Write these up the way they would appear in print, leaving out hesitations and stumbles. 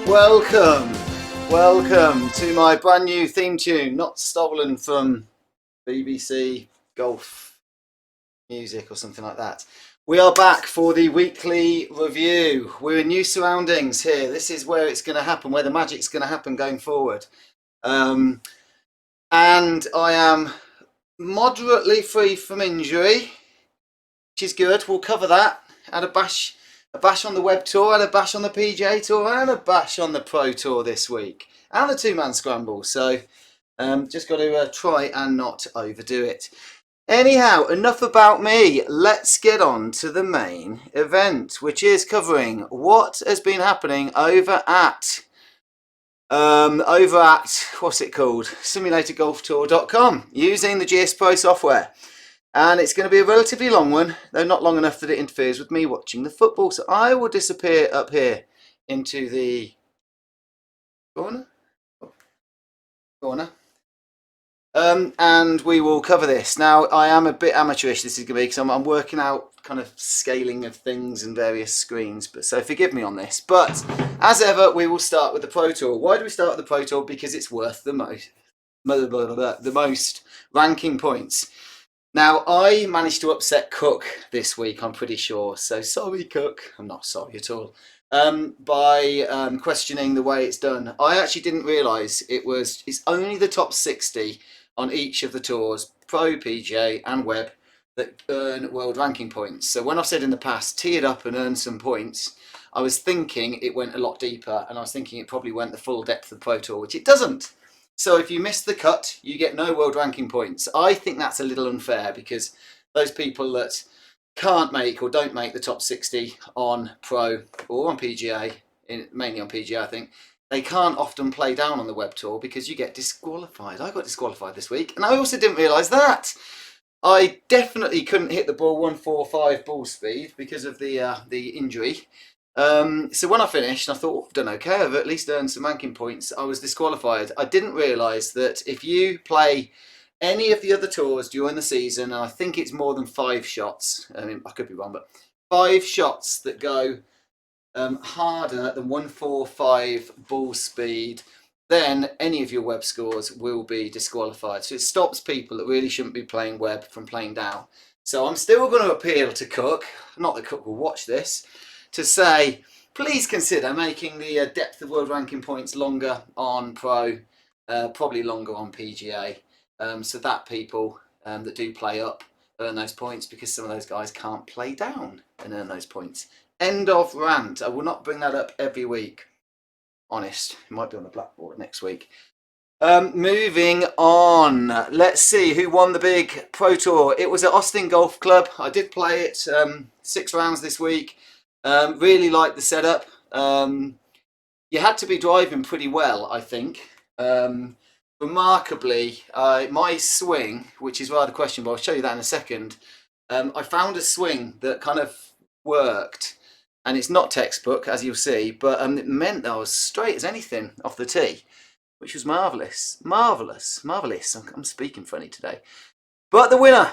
Welcome to my brand new theme tune, not stolen from BBC Golf Music or something like that. We are back for the weekly review. We're in new surroundings here. This is where it's going to happen, where the magic's going to happen going forward. And I am moderately free from injury, which is good. We'll cover that. Had a bash on the web tour, had a bash on the PGA tour, and a bash on the pro tour this week, and the two-man scramble. So just got to try and not overdo it. Anyhow, enough about me. Let's get on to the main event, which is covering what has been happening over at what's it called, simulatedgolftour.com, using the GSPRO software. And it's going to be a relatively long one, though not long enough that it interferes with me watching the football. So I will disappear up here into the corner. And we will cover this. Now, I am a bit amateurish, this is going to be, because I'm working out kind of scaling of things and various screens. But so forgive me on this. But as ever, we will start with the Pro Tour. Why do we start with the Pro Tour? Because it's worth the most ranking points. Now, I managed to upset Cook this week, I'm pretty sure. So sorry, Cook. I'm not sorry at all. By questioning the way it's done. I actually didn't realise it's only the top 60 on each of the tours, Pro, PGA and Web, that earn world ranking points. So when I've said in the past, tee it up and earn some points, I was thinking it went a lot deeper, and I was thinking it probably went the full depth of the Pro Tour, which it doesn't. So if you miss the cut, you get no world ranking points. I think that's a little unfair, because those people that can't make or don't make the top 60 on Pro or on PGA, mainly on PGA I think, they can't often play down on the web tour because you get disqualified. I got disqualified this week, and I also didn't realise that. I definitely couldn't hit the ball 145 ball speed because of the injury. So when I finished, I thought, I've done okay, I've at least earned some ranking points. I was disqualified. I didn't realise that if you play any of the other tours during the season, and I think it's more than 5 shots, I mean, I could be wrong, but 5 shots that go harder than 145 ball speed, then any of your web scores will be disqualified. So it stops people that really shouldn't be playing web from playing down. So I'm still going to appeal to Cook, not that Cook will watch this, to say, please consider making the depth of world ranking points longer on Pro, probably longer on PGA, so that people that do play up earn those points, because some of those guys can't play down and earn those points. End of rant. I will not bring that up every week. Honest. It might be on the blackboard next week. Moving on. Let's see who won the big Pro Tour. It was at Austin Golf Club. I did play it 6 rounds this week. Really liked the setup. You had to be driving pretty well, I think. Remarkably, my swing, which is rather questionable, I'll show you that in a second. I found a swing that kind of worked, and it's not textbook, as you'll see, but it meant that I was straight as anything off the tee, which was marvellous. Marvellous. I'm speaking funny today. But the winner,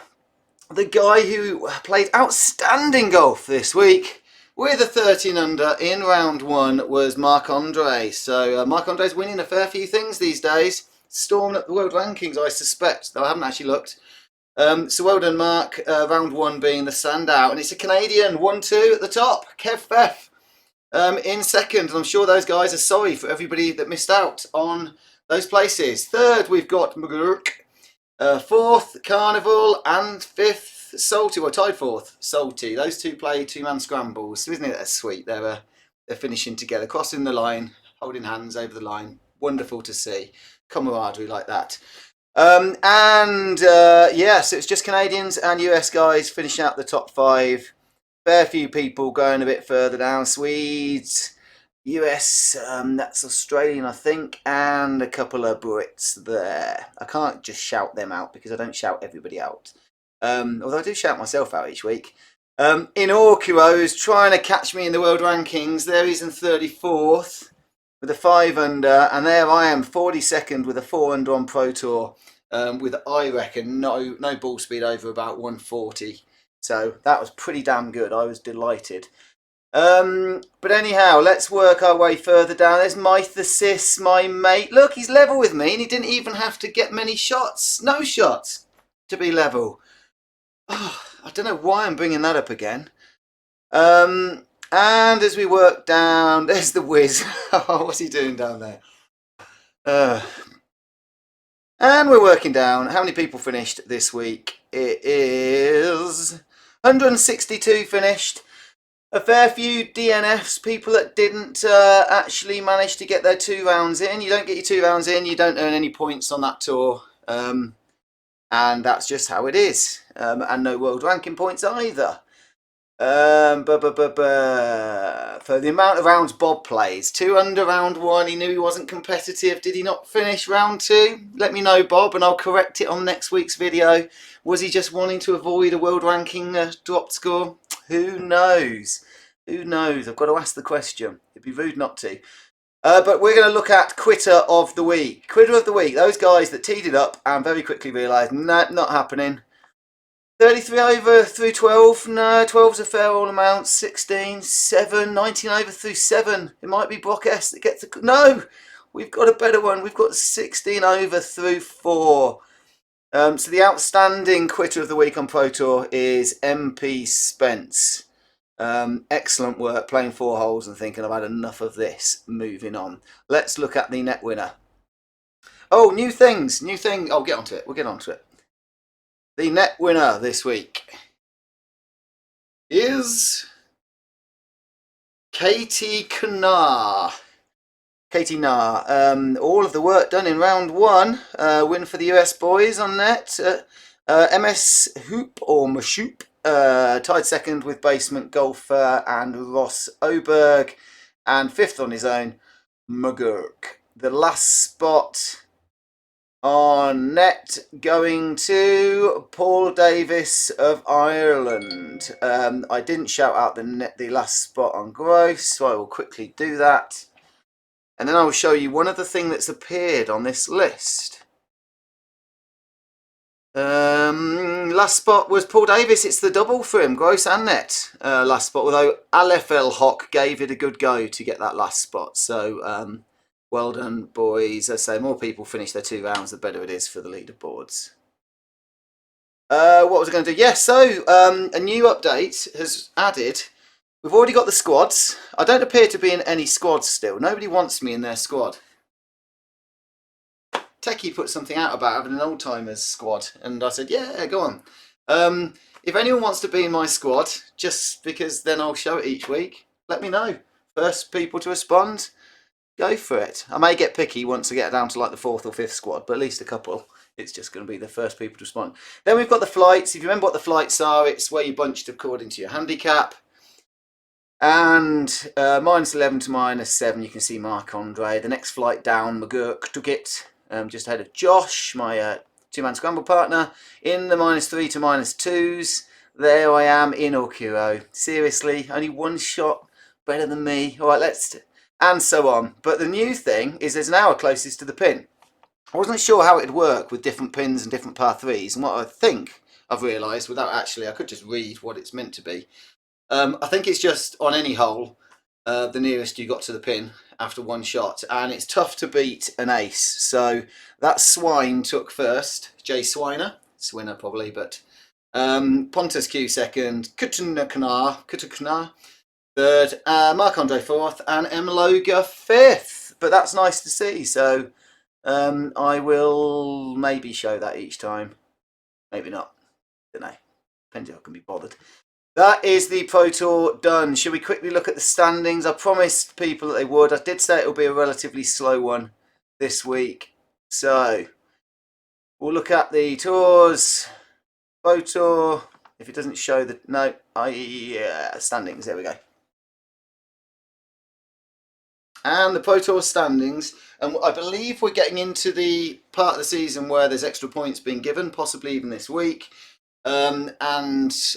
the guy who played outstanding golf this week, with a 13 under in round 1, was Marc-Andre. So Marc-Andre's winning a fair few things these days. Storming up the world rankings, I suspect, though I haven't actually looked. So well done, Mark. Round 1 being the standout. And it's a Canadian, 1-2 at the top. Kev Feff in second. And I'm sure those guys are sorry for everybody that missed out on those places. Third, we've got McGurk. 4th, Carnival. And 5th, Salty. Well, tied 4th, Salty. Those two play two-man scrambles. So isn't it sweet? They're finishing together, crossing the line, holding hands over the line. Wonderful to see. Camaraderie like that. So it's just Canadians and US guys finishing out the top 5. Fair few people going a bit further down. Swedes, US, that's Australian, I think, and a couple of Brits there. I can't just shout them out because I don't shout everybody out. Although I do shout myself out each week. In Orkiro's trying to catch me in the world rankings. There he's in 34th. With a 5 under, and there I am, 42nd with a 4 under on Pro Tour, with, I reckon, no ball speed over about 140. So that was pretty damn good. I was delighted. But anyhow, let's work our way further down. There's Mythesis, my mate. Look, he's level with me, and he didn't even have to get many shots. No shots to be level. Oh, I don't know why I'm bringing that up again. And as we work down, there's the Wiz. What's he doing down there? And we're working down. How many people finished this week? It is 162 finished. A fair few DNFs, people that didn't actually manage to get their 2 rounds in. You don't get your 2 rounds in, you don't earn any points on that tour. And that's just how it is. And no world ranking points either. For the amount of rounds Bob plays, 2 under round 1, he knew he wasn't competitive. Did he not finish round 2? Let me know, Bob, and I'll correct it on next week's video. Was he just wanting to avoid a world ranking dropped score? Who knows? Who knows? I've got to ask the question. It'd be rude not to. But we're going to look at Quitter of the Week. Quitter of the Week, those guys that teed it up and very quickly realised, nah, not happening. 33 over through 12, no, 12's a fair all amount, 16, 7, 19 over through 7. It might be Brock S that gets the... No! We've got a better one. We've got 16 over through 4. So the outstanding Quitter of the Week on Pro Tour is MP Spence. Excellent work, playing 4 holes and thinking I've had enough of this. Moving on. Let's look at the net winner. Oh, new things. New thing. I'll get onto it. We'll get onto it. The net winner this week is Katie Knar. Katie Knar. All of the work done in round 1. Win for the US boys on net. MS Hoop or Mashoop. Tied second with Basement Golfer and Ross Oberg. And 5th on his own, McGurk. The last spot on net going to Paul Davis of Ireland. I didn't shout out the last spot on gross, so I will quickly do that. And then I will show you one other thing that's appeared on this list. Last spot was Paul Davis. It's the double for him, gross and net. Last spot, although Aleph El Hock gave it a good go to get that last spot. So well done, boys. As I say, more people finish their 2 rounds, the better it is for the leaderboards. What was I going to do? Yes, so a new update has added. We've already got the squads. I don't appear to be in any squads still. Nobody wants me in their squad. Techie put something out about having an old-timers squad, and I said, yeah, go on. If anyone wants to be in my squad, just because then I'll show it each week, let me know. First people to respond, go for it. I may get picky once I get down to like the 4th or 5th squad, but at least a couple. It's just going to be the first people to respond. Then we've got the flights. If you remember what the flights are, it's where you bunched according to your handicap. And -11 to -7, you can see Mark Andre. The next flight down, McGurk took it. Just ahead of Josh, my 2-man scramble partner. In the -3 to -2s, there I am in Okuro. Seriously, only 1 shot better than me. All right, let's... And so on. But the new thing is there's an hour closest to the pin. I wasn't sure how it'd work with different pins and different par 3s. And what I think I've realised, without actually, I could just read what it's meant to be. I think it's just on any hole, the nearest you got to the pin after 1 shot, and it's tough to beat an ace. So that Swine took first, Jay Swiner, Swinner probably, but Pontus Q second, Kutuknar third, Mark Andre 4th, and M Loga 5th. But that's nice to see. So I will maybe show that each time, maybe not. Don't know. Depends if I can be bothered. That is the Pro Tour done. Should we quickly look at the standings? I promised people that they would. I did say it will be a relatively slow one this week. So we'll look at the tours. Pro Tour. If it doesn't show the... No. Standings. There we go. And the Pro Tour standings. And I believe we're getting into the part of the season where there's extra points being given. Possibly even this week. And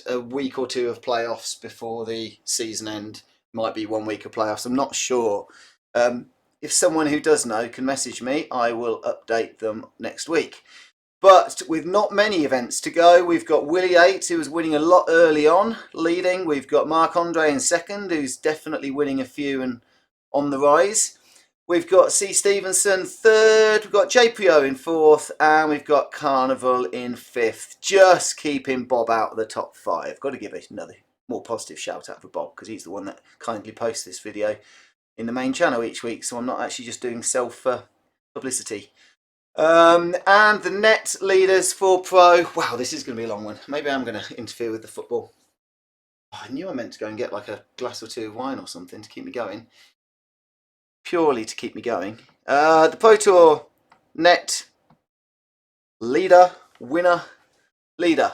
a week or 2 of playoffs before the season end. Might be 1 week of playoffs. I'm not sure. If someone who does know can message me, I will update them next week. But with not many events to go, we've got Willie 8, who was winning a lot early on, leading. We've got Marc-Andre in second, who's definitely winning a few and on the rise. We've got C. Stevenson third, we've got JPO in fourth, and we've got Carnival in fifth. Just keeping Bob out of the top 5. Got to give it another more positive shout out for Bob, because he's the one that kindly posts this video in the main channel each week, so I'm not actually just doing self publicity. And the net leaders for Pro. Wow, this is going to be a long one. Maybe I'm going to interfere with the football. Oh, I knew I meant to go and get like a glass or two of wine or something to keep me going. Purely to keep me going. The Pro Tour net leader, winner, leader.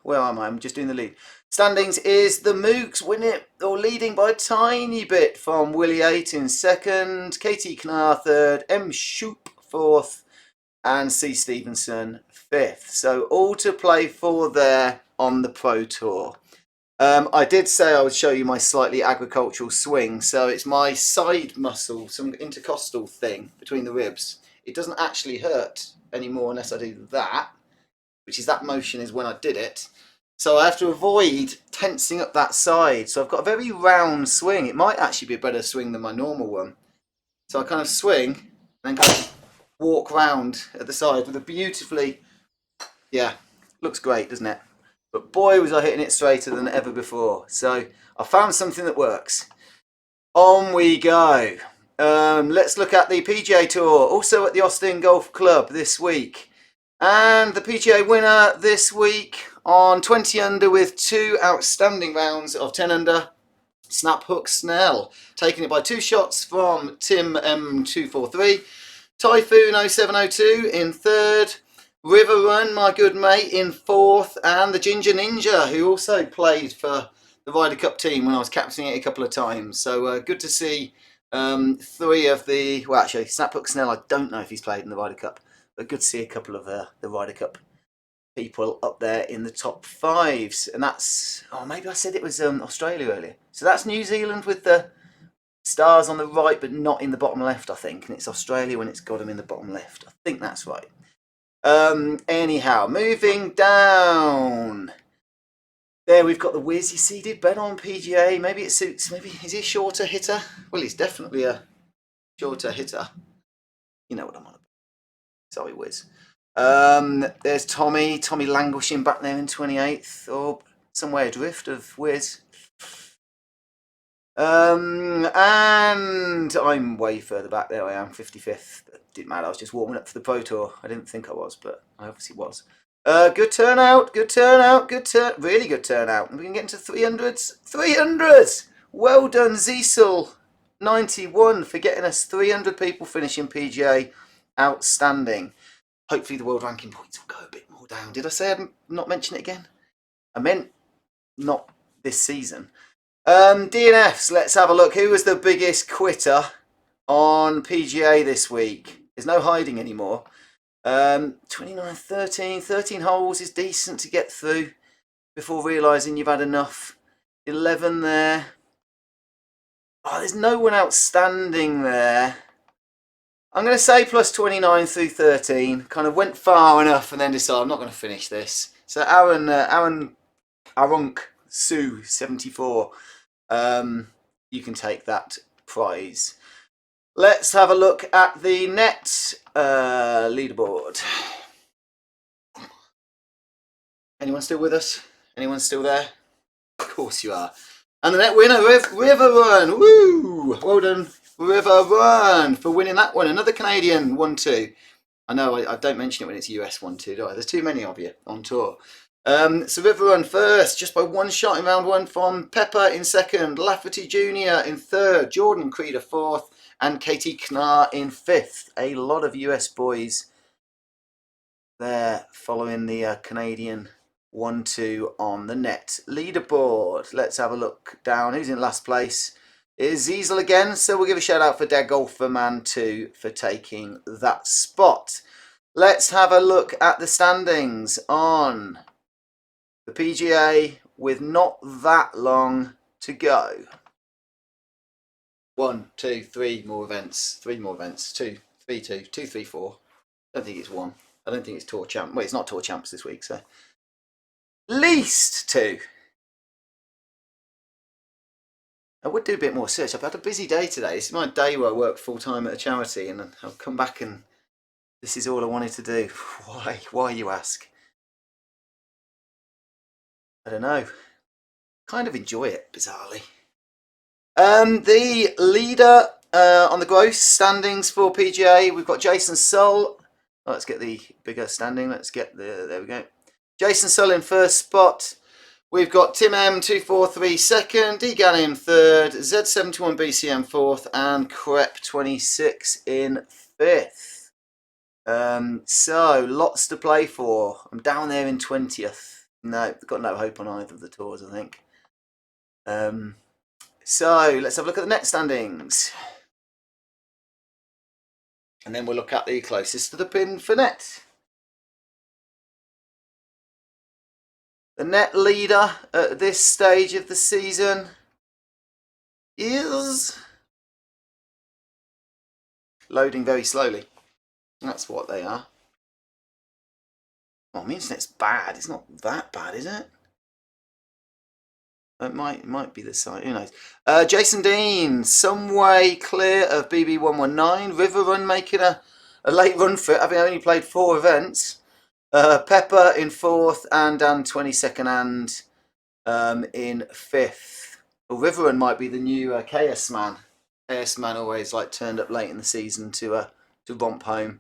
Where am I? I'm just doing the lead. Standings is the Mooks winning or leading by a tiny bit from Willie 8 in second, KT Knar third, M Shoop fourth, and C. Stevenson fifth. So all to play for there on the Pro Tour. I did say I would show you my slightly agricultural swing. So it's my side muscle, some intercostal thing between the ribs. It doesn't actually hurt anymore unless I do that, which is that motion is when I did it. So I have to avoid tensing up that side. So I've got a very round swing. It might actually be a better swing than my normal one. So I kind of swing and then kind of walk round at the side with a beautifully, yeah, looks great, doesn't it? But boy, was I hitting it straighter than ever before. So I found something that works. On we go. Let's look at the PGA Tour, also at the Austin Golf Club this week. And the PGA winner this week on 20 under with 2 outstanding rounds of 10 under. Snap Hook Snell, taking it by 2 shots from Tim M243. Typhoon 0702 in third. River Run, my good mate, in fourth. And the Ginger Ninja, who also played for the Ryder Cup team when I was captaining it a couple of times. So good to see 3 of the... Well, actually, Snap Hook Snell, I don't know if he's played in the Ryder Cup. But good to see a couple of the Ryder Cup people up there in the top 5s. And that's... Oh, maybe I said it was Australia earlier. So that's New Zealand with the stars on the right, but not in the bottom left, I think. And it's Australia when it's got them in the bottom left. I think that's right. Anyhow, moving down. There we've got the Wiz. You see, did bet on PGA. Maybe it suits. Maybe is he a shorter hitter? Well, he's definitely a shorter hitter. You know what I'm on about. Sorry, Wiz. There's Tommy languishing back there in 28th, or somewhere adrift of Wiz. And I'm way further back. There I am, 55th. It didn't matter, I was just warming up for the Pro Tour. I didn't think I was, but I obviously was. Good turnout, really good turnout. We can get into 300s. 300s! Well done, Zesel 91 for getting us 300 people finishing PGA. Outstanding. Hopefully the world ranking points will go a bit more down. Did I say I'd not mention it again? I meant not this season. DNFs, let's have a look. Who was the biggest quitter on PGA this week? There's no hiding anymore. 29, 13 holes is decent to get through before realising you've had enough. 11 there. Oh, there's no one outstanding there. I'm going to say plus 29 through 13. Kind of went far enough and then decided I'm not going to finish this. So Aaron Arunk Sue 74. You can take that prize. Let's have a look at the net leaderboard. Anyone still with us? Anyone still there? Of course you are. And the net winner, River Run. Woo! Well done, River Run, for winning that one. Another Canadian 1-2. I know I don't mention it when it's US 1-2, do I? There's too many of you on tour. So River Run first, just by 1 shot in round 1 from Pepper in second, Lafferty Jr. in third, Jordan Creeder fourth, and KT Knar in fifth. A lot of US boys there following the Canadian 1-2 on the net leaderboard. Let's have a look down. Who's in last place? Is Ziesel again, so we'll give a shout out for Der Golfer Man 2 for taking that spot. Let's have a look at the standings on the PGA with not that long to go. 1, 2, 3 more events. 3 more events. 2, 3, 2, 2, 3, 4. Don't think it's 1. I don't think it's Tour Champ. Well, it's not Tour Champs this week, so least 2. I would do a bit more search. I've had a busy day today. This is my day where I work full time at a charity, and I'll come back and this is all I wanted to do. Why? Why, you ask? I don't know. Kind of enjoy it, bizarrely. The leader on the gross standings for PGA, we've got Jason Sull. Oh, let's get the bigger standing. Let's get the, there we go. Jason Sull in first spot. We've got Tim M 243 second, D Gannon third, Z71 BCM fourth, and Crep 26 in fifth. So lots to play for. I'm down there in 20th. No, got no hope on either of the tours, I think. So let's have a look at the net standings. And then we'll look at the closest to the pin for net. The net leader at this stage of the season is loading very slowly. That's what they are. Well, my internet's bad. It's not that bad, is it? It might be the site. Who knows? Jason Dean, some way clear of BB119. River Run making a late run for it, having only played 4 events. Pepper in 4th, and Dan 22nd and in 5th. Well, River Run might be the new Chaos Man. Chaos Man always like turned up late in the season to romp home.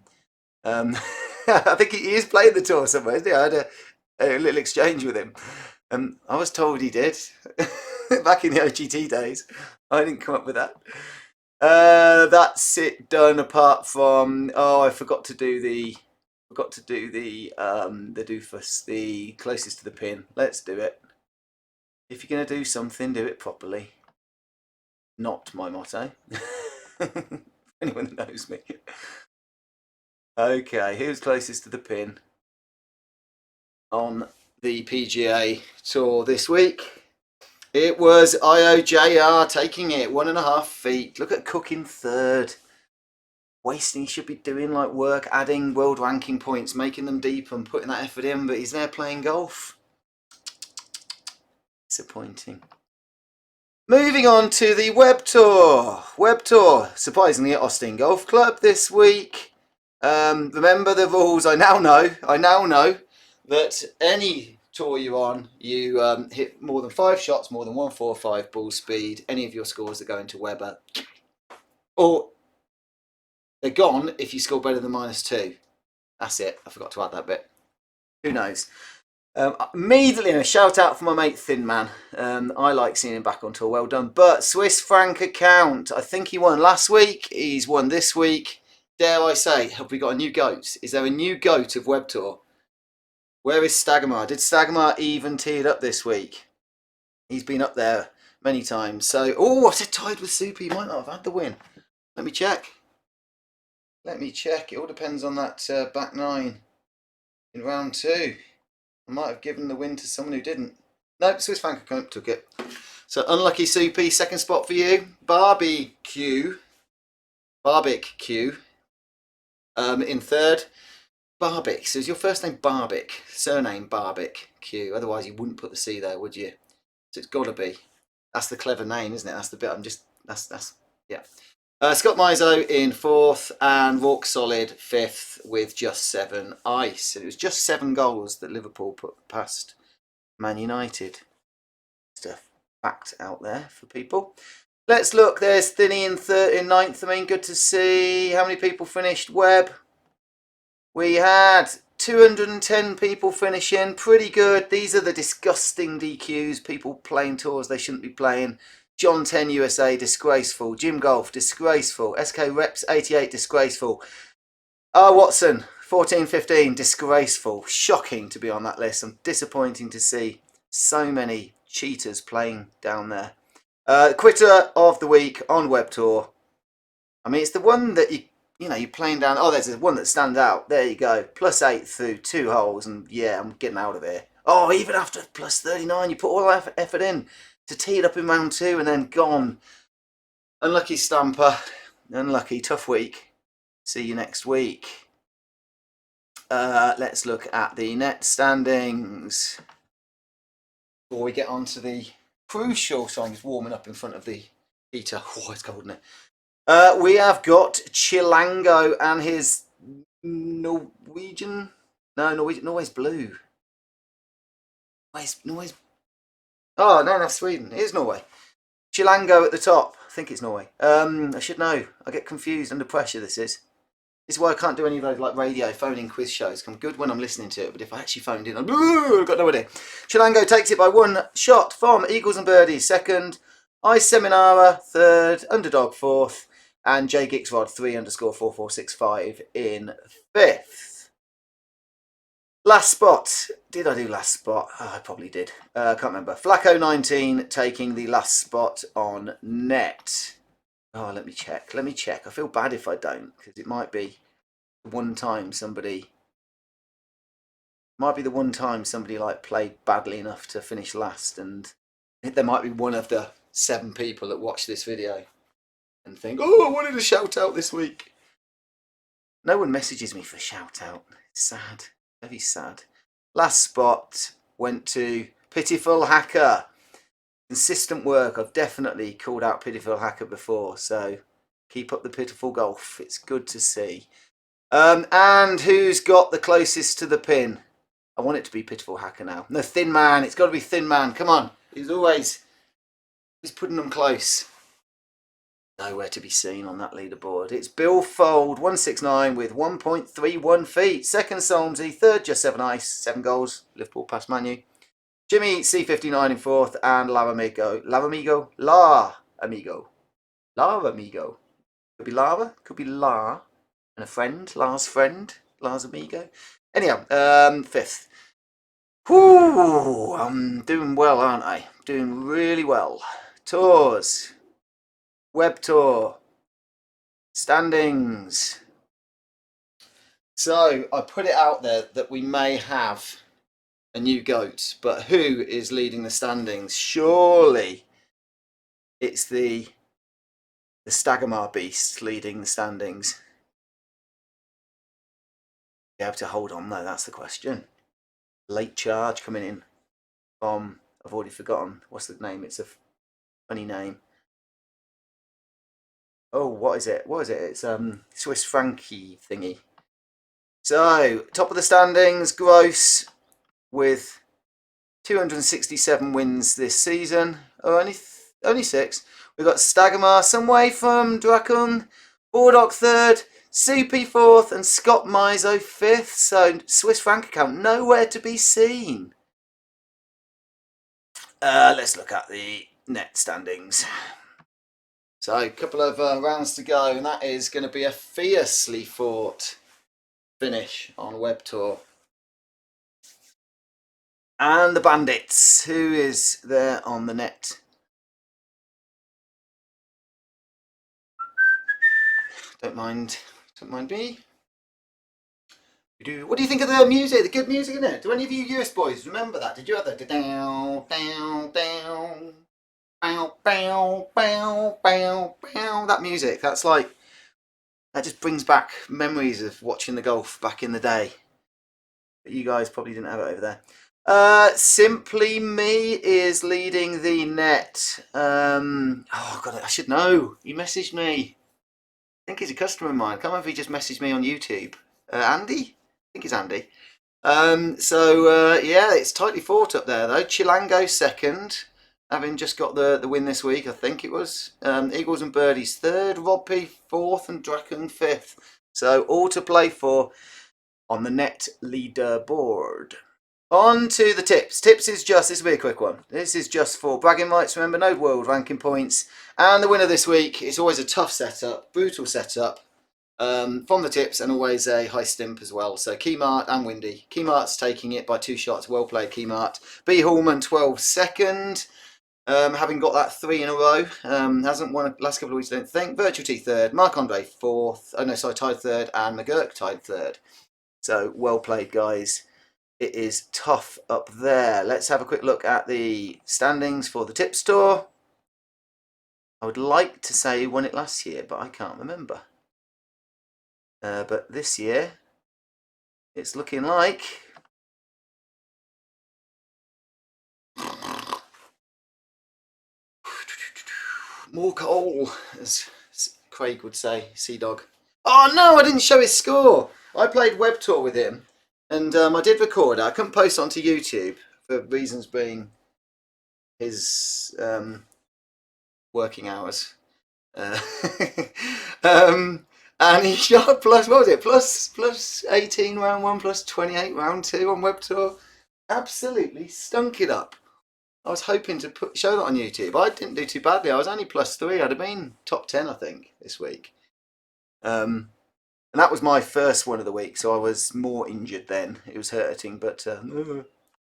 I think he is playing the tour somewhere, isn't he? I had a little exchange with him. I was told he did back in the OGT days. I didn't come up with that. That's it done. Apart from I forgot to do the doofus, the closest to the pin. Let's do it. If you're going to do something, do it properly. Not my motto. Anyone that knows me. Okay, who's closest to the pin on the PGA Tour this week? It was IOJR taking it 1.5 feet. Look at Cook in 3rd. Wasting, he should be doing like work, adding world ranking points, making them deep and putting that effort in, but he's there playing golf. Disappointing. Moving on to the Web Tour. Web Tour, surprisingly at Austin Golf Club this week. Remember the rules. I now know that any tour you're on, you hit more than 5 shots, more than 145 ball speed, any of your scores that go into Weber, or they're gone if you score better than -2. That's it. I forgot to add that bit. Who knows? Immediately a shout out for my mate Thin Man. I like seeing him back on tour. Well done. But Swiss franc account. I think he won last week. He's won this week. Dare I say, have we got a new GOAT? Is there a new GOAT of Web Tour? Where is Stagamar? Did Stagamar even tee it up this week? He's been up there many times. So, I said tied with Soupy. He might not have had the win. Let me check. It all depends on that back 9 in round 2. I might have given the win to someone who didn't. No, Swiss franc account took it. So unlucky Soupy, 2nd spot for you. Barbecue in 3rd. Barbic. So is your first name Barbic? Surname Barbic Q. Otherwise you wouldn't put the C there, would you? So it's got to be. That's the clever name, isn't it? That's the bit I'm just. That's yeah. Scott Mizo in 4th and Rourke Solid 5th with just 7 ice. And it was just 7 goals that Liverpool put past Man United. Just a fact out there for people. Let's look. There's Thinny in 9th. I mean, good to see. How many people finished Web? We had 210 people finishing. Pretty good. These are the disgusting DQs. People playing tours they shouldn't be playing. John 10 USA, disgraceful. Jim Golf, disgraceful. SK Reps 88, disgraceful. R Watson 14-15, disgraceful. Shocking to be on that list. And disappointing to see so many cheaters playing down there. Quitter of the week on Web Tour. I mean, it's the one that you're playing down. Oh, there's one that stands out. There you go. +8 through 2 holes, and yeah, I'm getting out of here. Oh, even after +39, you put all that effort in to tee it up in round 2 and then gone. Unlucky Stamper. Unlucky. Tough week. See you next week. let's look at the net standings before we get on to the crucial. So I'm just warming up in front of the heater. Oh, it's cold, isn't it? We have got Chilango and his Norwegian. No, Norway's blue. Norway's. Oh no, that's Sweden. It is Norway. Chilango at the top. I think it's Norway. I should know. I get confused under pressure. This is why I can't do any of those like radio phone-in quiz shows. I'm good when I'm listening to it, but if I actually phoned in, I've got no idea. Chilango takes it by 1 shot from Eagles and Birdies second, I Seminara third, Underdog fourth, and J Gixrod 3_4465 in fifth. Last spot. Did I do last spot? Oh, I probably did. I can't remember. Flacco 19 taking the last spot on net. Oh, let me check. I feel bad if I don't, because it might be the one time somebody like played badly enough to finish last, and there might be one of the 7 people that watch this video and think, oh, I wanted a shout out this week. No one messages me for a shout out. It's sad. Very sad. Last spot went to Pitiful Hacker. Consistent work. I've definitely called out Pitiful Hacker before, so keep up the pitiful golf. It's good to see. And who's got the closest to the pin? I want it to be Pitiful Hacker now. No, Thin Man. It's got to be Thin Man. Come on. He's always putting them close. Nowhere to be seen on that leaderboard. It's Bill Fold 169 with 1.31 feet. Second Solmsey. Third Just 7 Ice. 7 goals. Liverpool past Man U. Jimmy C59 in fourth, and La Amigo. Could be Lava, could be La, and a friend, Lars friend, Lars Amigo. Anyhow, fifth. Whoo, I'm doing well, aren't I? Doing really well. Tours, web tour, standings. So I put it out there that we may have a new goat, but who is leading the standings? Surely it's the Stagamar beast leading the standings. Be able to hold on though, that's the question. Late charge coming in from, I've already forgotten what's the name. It's a funny name. Oh, what is it? It's Swiss Frankie thingy. So top of the standings, gross, with 267 wins this season. Oh, only 6. We've got Stagamar some way from Drakung, Bordock third, CP fourth, and Scott Mizo fifth. So Swiss franc account nowhere to be seen. Let's look at the net standings. So a couple of rounds to go, and that is going to be a fiercely fought finish on Web Tour. And the Bandits, who is there on the net? Don't mind me. What do you think of the music? The good music, isn't it? Do any of you US boys remember that? Did you have the down, down, down, bow, bow, bow, bow, bow? That music, that just brings back memories of watching the golf back in the day. But you guys probably didn't have it over there. Simply Me is leading the net. Oh god, I should know. He messaged me. I think he's a customer of mine. I can't remember if he just messaged me on YouTube. Andy? I think it's Andy. Yeah, it's tightly fought up there though. Chilango second, having just got the win this week, I think it was. Eagles and Birdies third, Rob P fourth, and Drakung fifth. So all to play for on the net leaderboard. On to the tips. This will be a quick one. This is just for bragging rights. Remember, no world ranking points. And the winner this week, it's always a tough setup, brutal setup. From the tips, and always a high stimp as well. So Keymart and Windy. Keymart's taking it by 2 shots. Well played, Keymart. B Hallman 12 second. Having got that 3 in a row. Hasn't won the last couple of weeks, I don't think. Virtual T third. Mark Andre fourth. Oh no, sorry, tied third. And McGurk tied third. So well played, guys. It is tough up there. Let's have a quick look at the standings for the tip store. I would like to say who won it last year, but I can't remember. But this year, it's looking like more coal, as Craig would say, Sea Dog. Oh no, I didn't show his score. I played Web Tour with him, and I did record it. I couldn't post it onto YouTube for reasons being his working hours. Uh, and he shot plus, what was it, plus 18 round 1, plus 28 round 2 on Web Tour. Absolutely stunk it up. I was hoping to show that on YouTube. I didn't do too badly. I was only +3. I'd have been top 10, I think, this week. And that was my first one of the week, so I was more injured then. It was hurting, but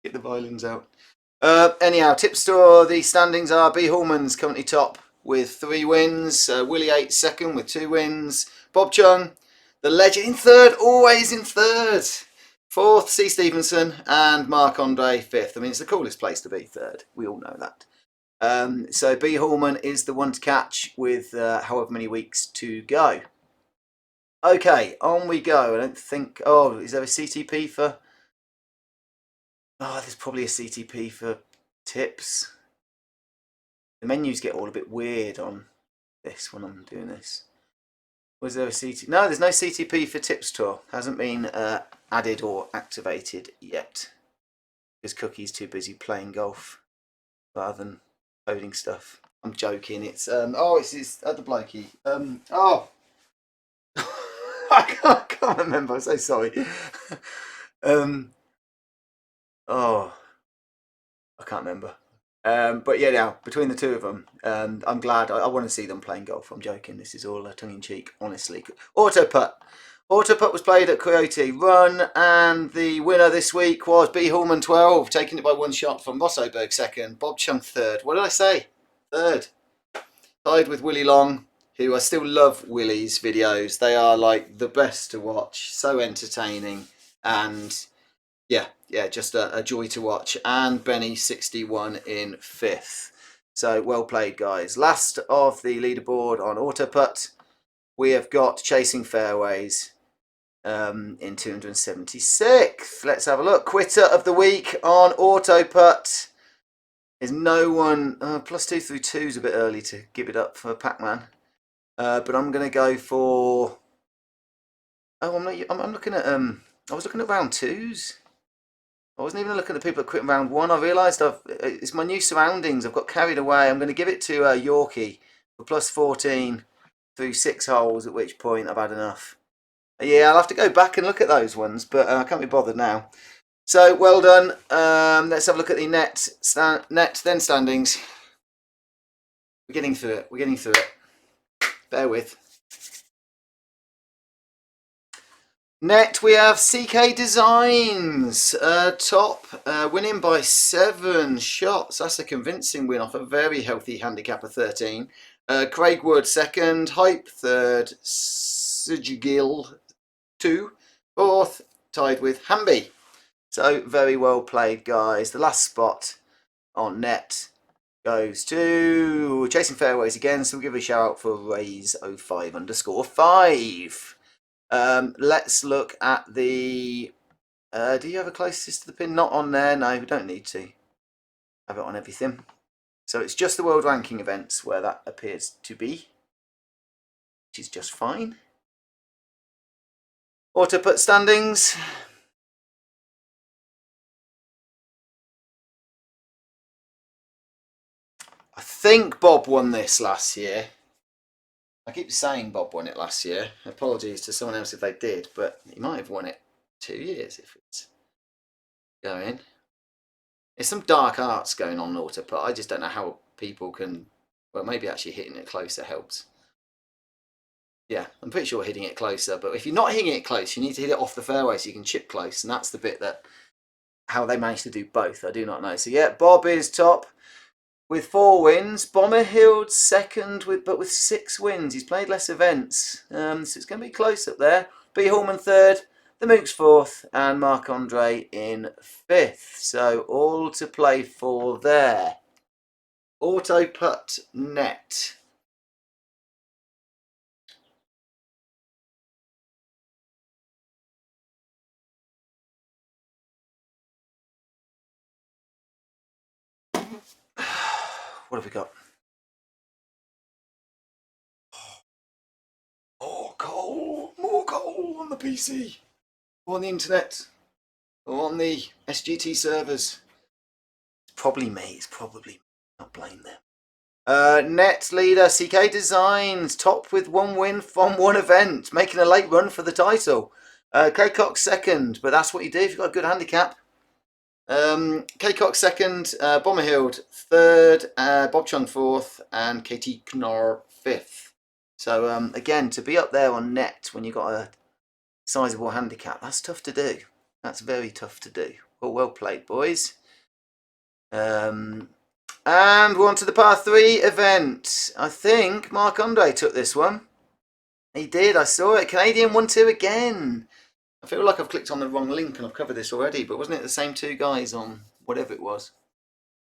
get the violins out. Anyhow, Tipstore, the standings are B. Hallman's currently top with 3 wins. Willie 8 second with 2 wins. Bob Chung, the legend, in third, always in third. Fourth, C. Stevenson, and Mark Andre fifth. I mean, it's the coolest place to be third. We all know that. So B. Hallman is the one to catch with however many weeks to go. Okay, on we go. I don't think... Oh, is there a CTP for... Oh, there's probably a CTP for tips. The menus get all a bit weird on this when I'm doing this. Was there a CTP? No, there's no CTP for Tips Tour. Hasn't been added or activated yet. Because Cookie's too busy playing golf rather than coding stuff. I'm joking. It's it's other blokey. I can't remember. I'm so sorry. I can't remember. But yeah, now between the two of them, I'm glad. I want to see them playing golf. I'm joking. This is all tongue in cheek, honestly. Auto putt. Auto putt was played at Coyote Run, and the winner this week was B. Hallman 12, taking it by 1 shot from Ross Oberg second, Bob Chung third. What did I say? Third. Tied with Willie Long, who I still love Willie's videos. They are like the best to watch. So entertaining, and yeah, just a joy to watch. And Benny 61 in 5th. So well played, guys. Last of the leaderboard on Auto Putt, we have got Chasing Fairways in 276th. Let's have a look. Quitter of the week on Auto Putt is no one. +2 through 2 is a bit early to give it up for Pac-Man. But I'm going to go for... Oh, I'm looking at... I was looking at round 2s. I wasn't even looking at the people that quit in round 1. I realised it's my new surroundings. I've got carried away. I'm going to give it to Yorkie for +14 through 6 holes, at which point I've had enough. Yeah, I'll have to go back and look at those ones, but I can't be bothered now. So, well done. Let's have a look at the net then standings. We're getting through it. Bear with. Net, we have CK Designs top, winning by 7 shots. That's a convincing win off a very healthy handicap of 13. Craig Wood second, Hype third, Sijigil 2, 4th, tied with Hamby. So very well played, guys. The last spot on net goes to Chasing Fairways again, so we'll give a shout out for Rays05_5. Let's look at the... do you have a closest to the pin? Not on there. No, we don't need to have it on everything. So it's just the world ranking events where that appears to be, which is just fine. Auto putt standings. I think Bob won this last year. I keep saying Bob won it last year. Apologies to someone else if they did, but he might have won it 2 years if it's going. There's some dark arts going on Auto Putt. I just don't know how people can... Well, maybe actually hitting it closer helps. Yeah, I'm pretty sure hitting it closer, but if you're not hitting it close, you need to hit it off the fairway so you can chip close, and that's the bit that... How they managed to do both, I do not know. So yeah, Bob is top with 4 wins. Bomber Hilled second, but with 6 wins. He's played less events, so it's going to be close up there. B. Hallman third, the Mooks 4th, and Mark Andre in 5th. So all to play for there. Auto Putt net. What have we got? More coal, more coal on the PC, or on the internet, or on the SGT servers. It's probably me. It's probably me. Not blame them. Net leader CK Designs, top with 1 win from 1 event, making a late run for the title. K-Cox second, but that's what you do if you've got a good handicap. K-Cox second, Bomberhild third, Bob Chung fourth, and KT Knorr fifth. So again, to be up there on net when you've got a sizable handicap, that's tough to do. That's very tough to do. Well played, boys. And we're on to the par 3 event. I think Mark Andre took this one. He did, I saw it. Canadian 1-2 again. I feel like I've clicked on the wrong link and I've covered this already, but wasn't it the same 2 guys on whatever it was?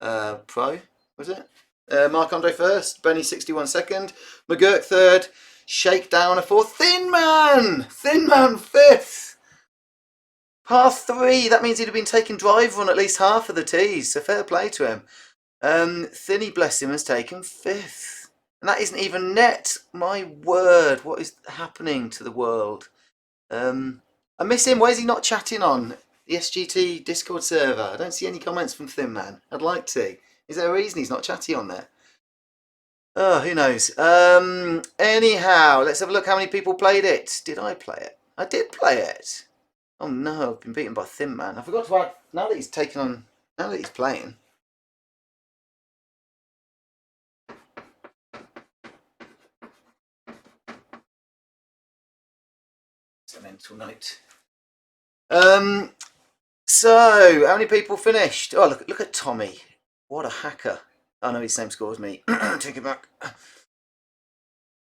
Pro, was it? Mark Andre first, Benny 61 second, McGurk third, Shakedown a fourth, Thin Man fifth. Par 3, that means he'd have been taking driver on at least half of the tees, so fair play to him. Thinny, bless him, has taken 5th. And that isn't even net. My word, what is happening to the world? I miss him. Why is he not chatting on the SGT Discord server? I don't see any comments from Thin Man. I'd like to. Is there a reason he's not chatting on there? Oh, who knows? Anyhow, let's have a look how many people played it. Did I play it? I did play it. Oh no, I've been beaten by Thin Man. I forgot to add, now that he's taken on, now that he's playing. It's a mental note. So, how many people finished? Oh, look at Tommy. What a hacker. Oh no, he's the same score as me. Take it back.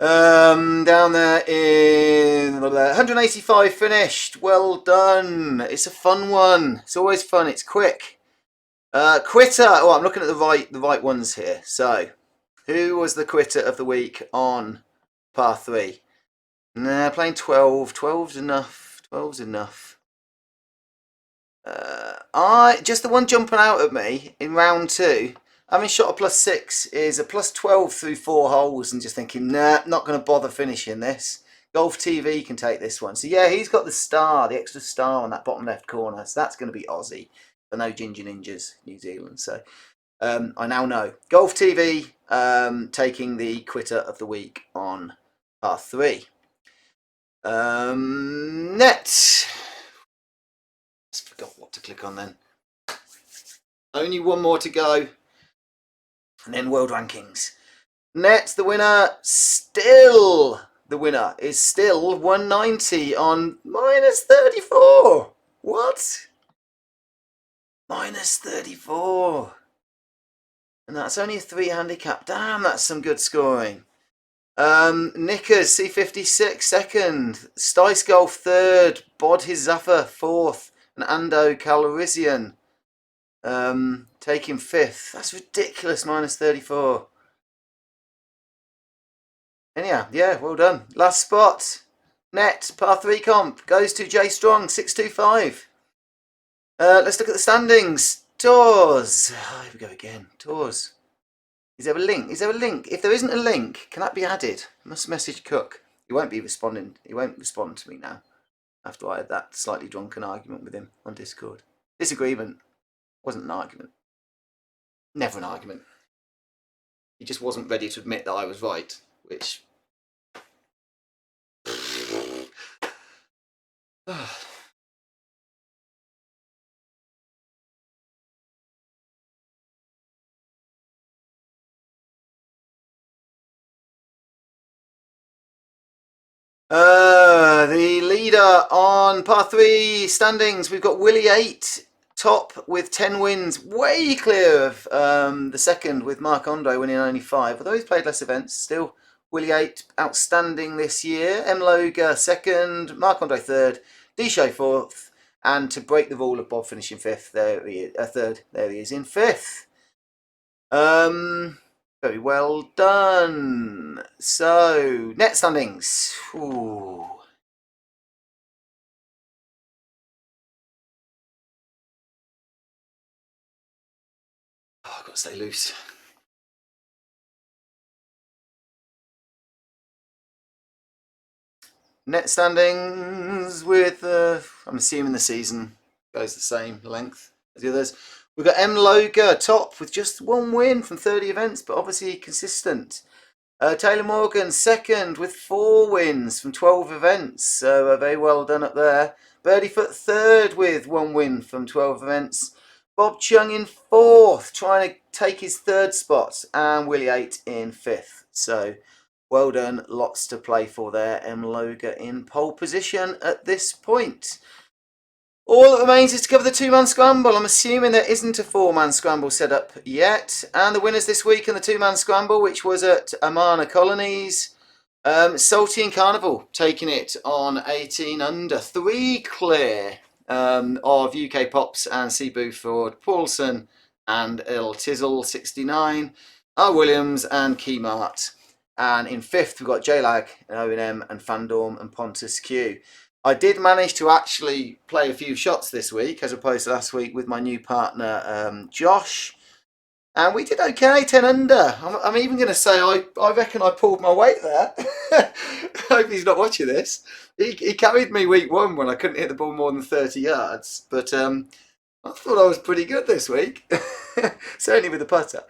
Down there in 185 finished. Well done. It's a fun one. It's always fun. It's quick. Quitter. Oh, I'm looking at the right ones here. So, who was the quitter of the week on par 3? Nah, playing 12. 12's enough. 12's enough. Just the one jumping out at me in round 2. Having shot a +6 is a +12 through 4 holes, and just thinking, nah, not going to bother finishing this. Golf TV can take this one. So yeah, he's got the star, the extra star on that bottom left corner. So that's going to be Aussie. For no Ginger Ninjas, New Zealand. So I now know. Golf TV taking the quitter of the week on par 3. Net. Just forgot what to click on then. Only one more to go. And then world rankings. Net, the winner, still the winner is still 190 on -34. What? -34. And that's only a 3 handicap. Damn, that's some good scoring. Knickers, C56 second. Stice Golf third. Bod Hizaffa fourth. And Ando Calrissian taking 5th. That's ridiculous, -34. Anyhow, yeah, well done. Last spot. Net, par 3 comp, goes to J Strong, 625. Let's look at the standings. Tours. Oh, here we go again. Tours. Is there a link? Is there a link? If there isn't a link, can that be added? I must message Cook. He won't be responding. He won't respond to me now after I had that slightly drunken argument with him on Discord. Disagreement. Wasn't an argument. Never an argument. He just wasn't ready to admit that I was right, which... The leader on par 3 standings, we've got Willie 8 top with 10 wins, way clear of the second with Mark Andre winning only 5. Although he's played less events, still Willie 8 outstanding this year. M. Loga second, Mark Andre third, Dishay fourth, and to break the rule of Bob finishing 5th, there he is, third, there he is in 5th. Very well done. So, net standings. Ooh. Oh, I've got to stay loose. net standings with, I'm assuming the season goes the same length as the others. We've got M. Loga top with just 1 win from 30 events, but obviously consistent. Taylor Morgan second with 4 wins from 12 events, so very well done up there. Birdiefoot third with 1 win from 12 events. Bob Chung in 4th, trying to take his 3rd spot, and Willie 8 in 5th. So well done, lots to play for there. M. Loga in pole position at this point. All that remains is to cover the 2-man scramble. I'm assuming there isn't a 4-man scramble set up yet. And the winners this week in the 2-man scramble, which was at Amana Colonies, Salty and Carnival taking it on 18 under. 3 clear of UK Pops and C. Buford, Paulson and Il Tizzle 69, R. Williams and Keymart. And in 5th we've got J-Lag, O&M and Fandorm and Pontus Q. I did manage to actually play a few shots this week as opposed to last week with my new partner Josh, and we did okay, 10 under. I'm even going to say I reckon I pulled my weight there. I hope he's not watching this. He carried me week 1 when I couldn't hit the ball more than 30 yards, but I thought I was pretty good this week. Certainly with the putter,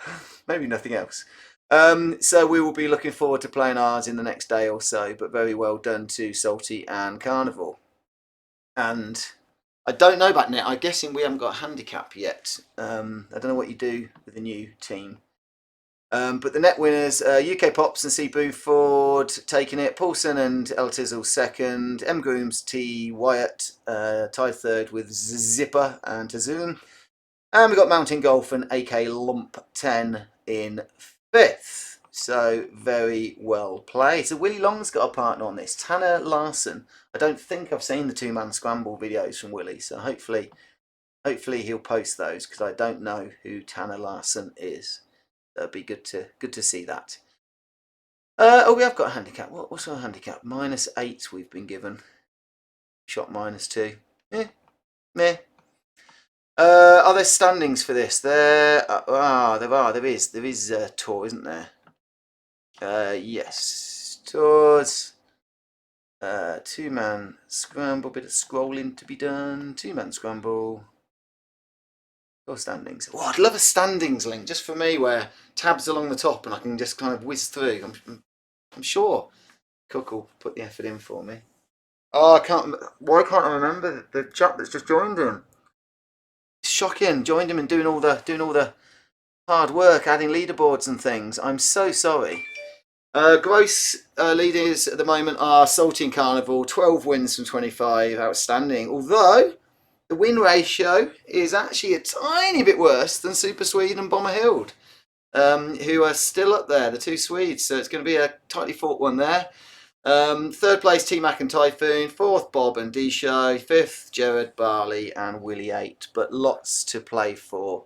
maybe nothing else. So we will be looking forward to playing ours in the next day or so, but very well done to Salty and Carnival. And I don't know about net. I'm guessing we haven't got a handicap yet. I don't know what you do with the new team. But the net winners, UK Pops and C. Buford taking it, Paulson and El Tizzle second, M. Grooms, T. Wyatt tied 3rd with Zipper and Tazoon. And we've got Mountain Golf and AK Lump 10 in 5th. So very well played. So Willie Long's got a partner on this, Tanner Larson. I don't think I've seen the 2-man scramble videos from Willie, so hopefully he'll post those, because I don't know who Tanner Larson is. That'd be good to see that. Oh, we have got a handicap. What's our handicap? -8 we've been given. Shot -2. Meh. Are there standings for this? There are. There is a tour, isn't there? Yes. Tours. 2-man scramble. Bit of scrolling to be done. 2-man scramble. Or standings. Oh, I'd love a standings link just for me, where tabs along the top and I can just kind of whiz through. I'm sure Cook will put the effort in for me. Oh, I can't. Why can't I remember the chap that's just joined him? Shocking. Joined him and doing all the hard work, adding leaderboards and things. I'm so sorry. Gross leaders at the moment are Salty and Carnival, 12 wins from 25, outstanding. Although the win ratio is actually a tiny bit worse than Super Swede and Bomber Hild, who are still up there, the 2 Swedes. So it's going to be a tightly fought one there. 3rd place T-Mac and Typhoon, 4th Bob and D-Show, 5th Jared, Barley and Willie 8. But lots to play for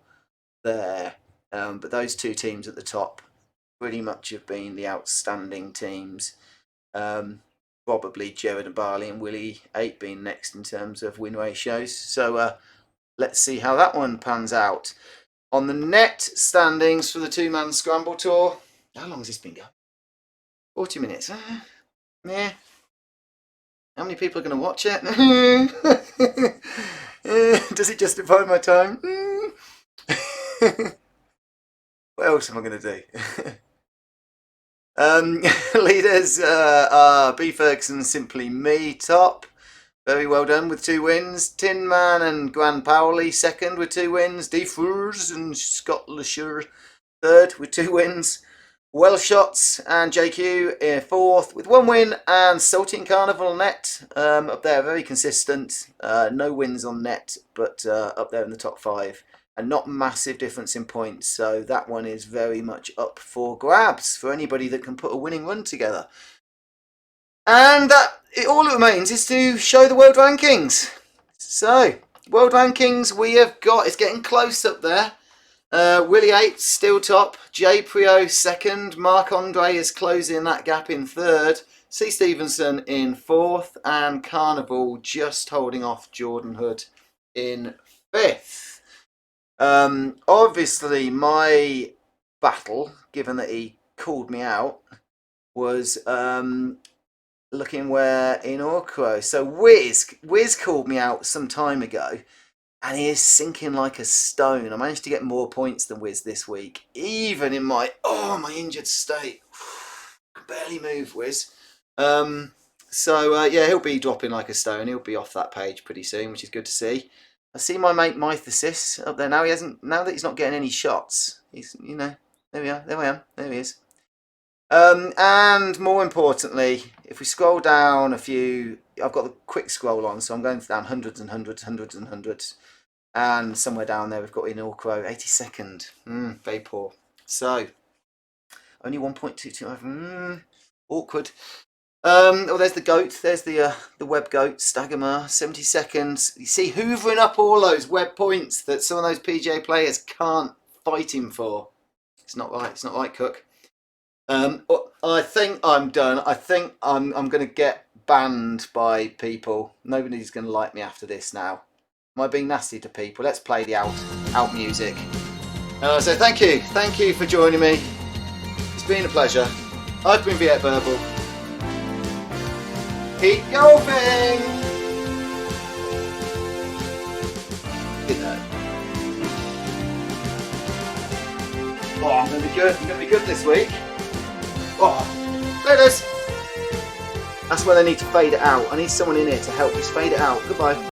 there. But those 2 teams at the top pretty much have been the outstanding teams. Probably Jared and Barley and Willie 8 being next in terms of win ratios. So let's see how that one pans out. On the net standings for the 2-man scramble tour, how long has this been going? 40 minutes. Yeah. How many people are going to watch it? Does it justify my time? What else am I going to do? Leaders are B. Ferguson, Simply Me, top. Very well done with 2 wins. Tin Man and Grand Powley, second with 2 wins. D. Furs and Scott Lashur, third with 2 wins. Well Shots and JQ in 4th with 1 win, and Salty and Carnival net up there, very consistent. No wins on net, but up there in the top 5, and not massive difference in points. So that one is very much up for grabs for anybody that can put a winning run together. And all it remains is to show the world rankings. So world rankings we have got, it's getting close up there. Willie 8 still top, J Prio second, Mark Andre is closing that gap in 3rd, C Stevenson in 4th, and Carnival just holding off Jordan Hood in 5th. Obviously my battle, given that he called me out, was looking where in Orcro. So Wiz called me out some time ago, and he is sinking like a stone. I managed to get more points than Wiz this week, even in my injured state. I can barely move, Wiz. Yeah, he'll be dropping like a stone. He'll be off that page pretty soon, which is good to see. I see my mate Mythesis up there now. Now that he's not getting any shots. He's, there we are. There I am. There he is. And more importantly, if we scroll down a few, I've got the quick scroll on, so I'm going down hundreds and hundreds, hundreds and hundreds. And somewhere down there we've got Inulcro, 82nd. Very poor. So, only 1.225. Awkward. There's the goat. There's the web goat, Staggermer, 70 seconds. You see, hoovering up all those web points that some of those PGA players can't fight him for. It's not right. It's not right, Cook. I think I'm done. I think I'm going to get banned by people. Nobody's going to like me after this now. Am I being nasty to people? Let's play the out music. So thank you for joining me. It's been a pleasure. I've been V8BURBLE. Keep golfing. Good night. I'm going to be good. I'm going to be good this week. There it is. That's where they need to fade it out. I need someone in here to help us fade it out. Goodbye.